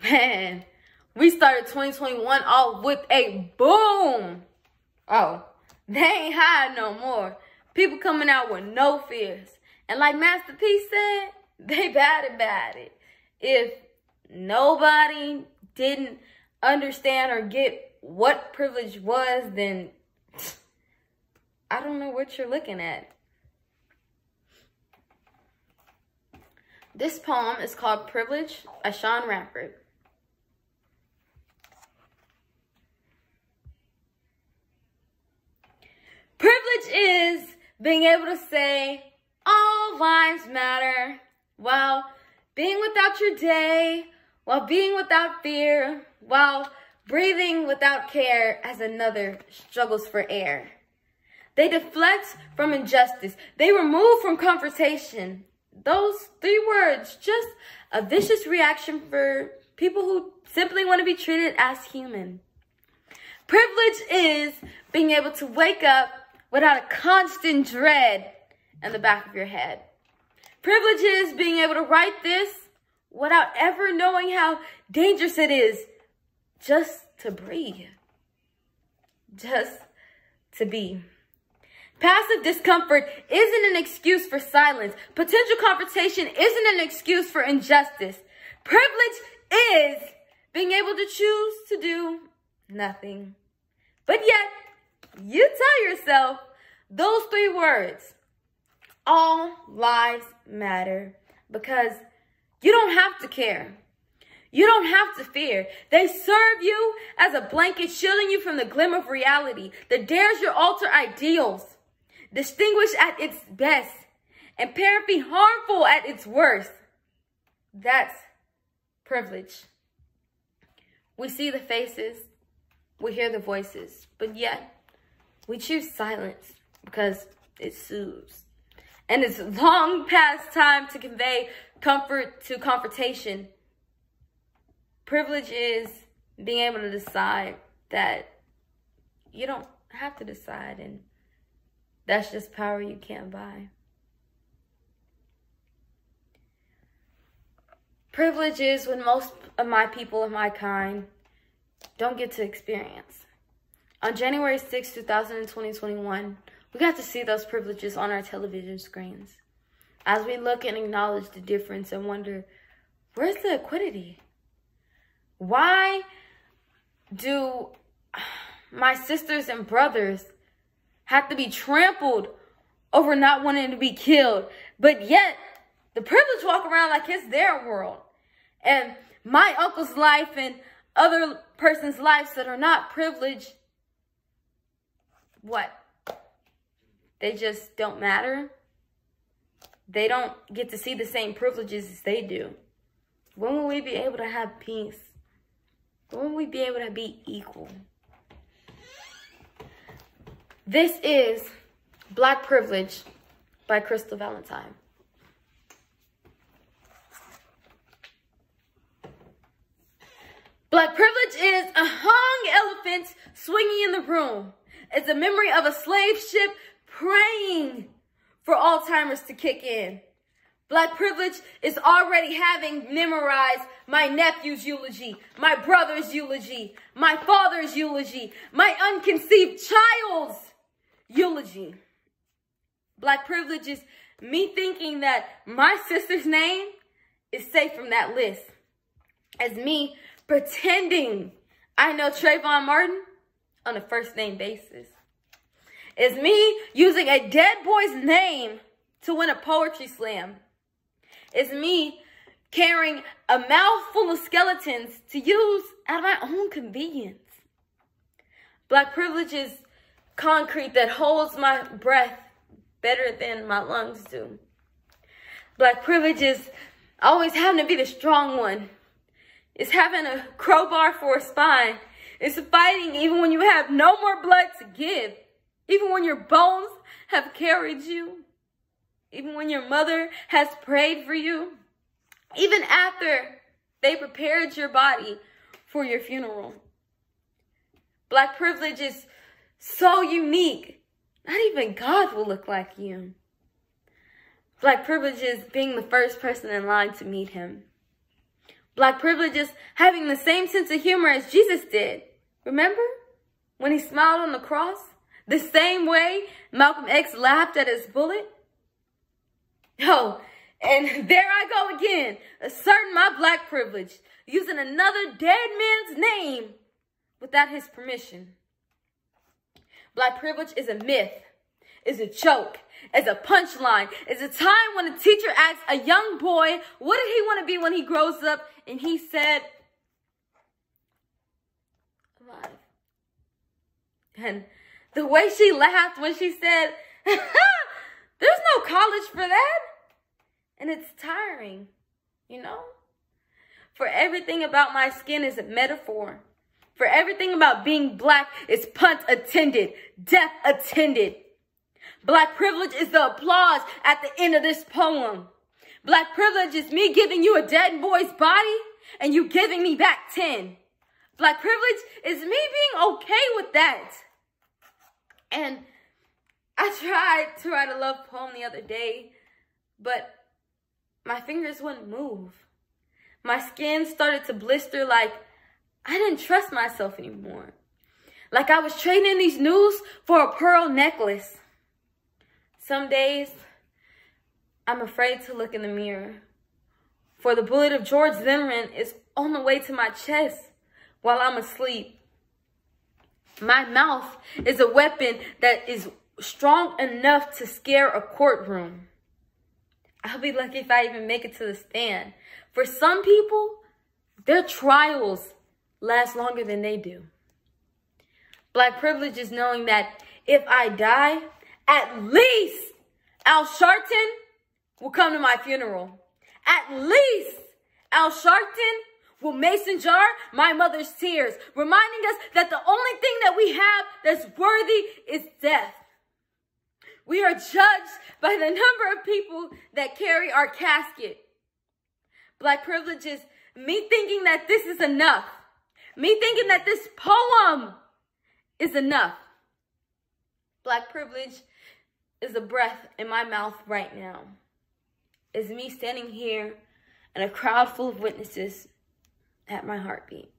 Man, we started 2021 off with a boom. Oh, they ain't hiding no more. People coming out with no fears. And like Master P said, they bad about it. If nobody didn't understand or get what privilege was, then I don't know what you're looking at. This poem is called Privilege by Sean Rappert. Privilege is being able to say all lives matter while being without your day, while being without fear, while breathing without care as another struggles for air. They deflect from injustice. They remove from confrontation. Those 3 words, just a vicious reaction for people who simply want to be treated as human. Privilege is being able to wake up without a constant dread in the back of your head. Privilege is being able to write this without ever knowing how dangerous it is just to breathe, just to be. Passive discomfort isn't an excuse for silence. Potential confrontation isn't an excuse for injustice. Privilege is being able to choose to do nothing. But yet, you tell yourself those 3 words, all lives matter, because you don't have to care. You don't have to fear. They serve you as a blanket shielding you from the glimmer of reality that dares your alter ideals. Distinguished at its best, and apparently harmful at its worst. That's privilege. We see the faces, we hear the voices, but yet we choose silence because it soothes. And it's long past time to convey comfort to confrontation. Privilege is being able to decide that you don't have to decide, and that's just power you can't buy. Privilege is when most of my people of my kind don't get to experience. On January 6, 2021, we got to see those privileges on our television screens. As we look and acknowledge the difference and wonder, where's the equity? Why do my sisters and brothers have to be trampled over not wanting to be killed, but yet the privileged walk around like it's their world? And my uncle's life and other person's lives that are not privileged, what? They just don't matter? They don't get to see the same privileges as they do. When will we be able to have peace? When will we be able to be equal? This is Black Privilege by Crystal Valentine. Black privilege is a hung elephant swinging in the room. It's a memory of a slave ship praying for Alzheimer's to kick in. Black privilege is already having memorized my nephew's eulogy, my brother's eulogy, my father's eulogy, my unconceived child's eulogy. Black privilege is me thinking that my sister's name is safe from that list. As me pretending I know Trayvon Martin on a first name basis. It's me using a dead boy's name to win a poetry slam. It's me carrying a mouthful of skeletons to use at my own convenience. Black privilege is concrete that holds my breath better than my lungs do. Black privilege is always having to be the strong one. It's having a crowbar for a spine. It's fighting even when you have no more blood to give. Even when your bones have carried you. Even when your mother has prayed for you. Even after they prepared your body for your funeral. Black privilege is so unique. Not even God will look like you. Black privilege is being the first person in line to meet him. Black privilege is having the same sense of humor as Jesus did. Remember when he smiled on the cross? The same way Malcolm X laughed at his bullet? Oh, and there I go again, asserting my black privilege, using another dead man's name without his permission. Black privilege is a myth, is a joke, is a punchline, is a time when a teacher asked a young boy, what did he want to be when he grows up? And he said, alive. And the way she laughed when she said, there's no college for that. And it's tiring, you know? For everything about my skin is a metaphor. For everything about being black is punt attended, death attended. Black privilege is the applause at the end of this poem. Black privilege is me giving you a dead boy's body and you giving me back 10. Black privilege is me being okay with that. And I tried to write a love poem the other day, but my fingers wouldn't move. My skin started to blister like I didn't trust myself anymore. Like I was trading these news for a pearl necklace. Some days, I'm afraid to look in the mirror. For the bullet of George Zimmerman is on the way to my chest while I'm asleep. My mouth is a weapon that is strong enough to scare a courtroom. I'll be lucky if I even make it to the stand. For some people, their trials last longer than they do. Black privilege is knowing that if I die, at least Al Sharpton will come to my funeral. At least Al Sharpton will mason jar my mother's tears, reminding us that the only thing that we have that's worthy is death. We are judged by the number of people that carry our casket. Black privilege is me thinking that this is enough. Me thinking that this poem is enough. Black privilege is a breath in my mouth right now. It's me standing here in a crowd full of witnesses at my heartbeat.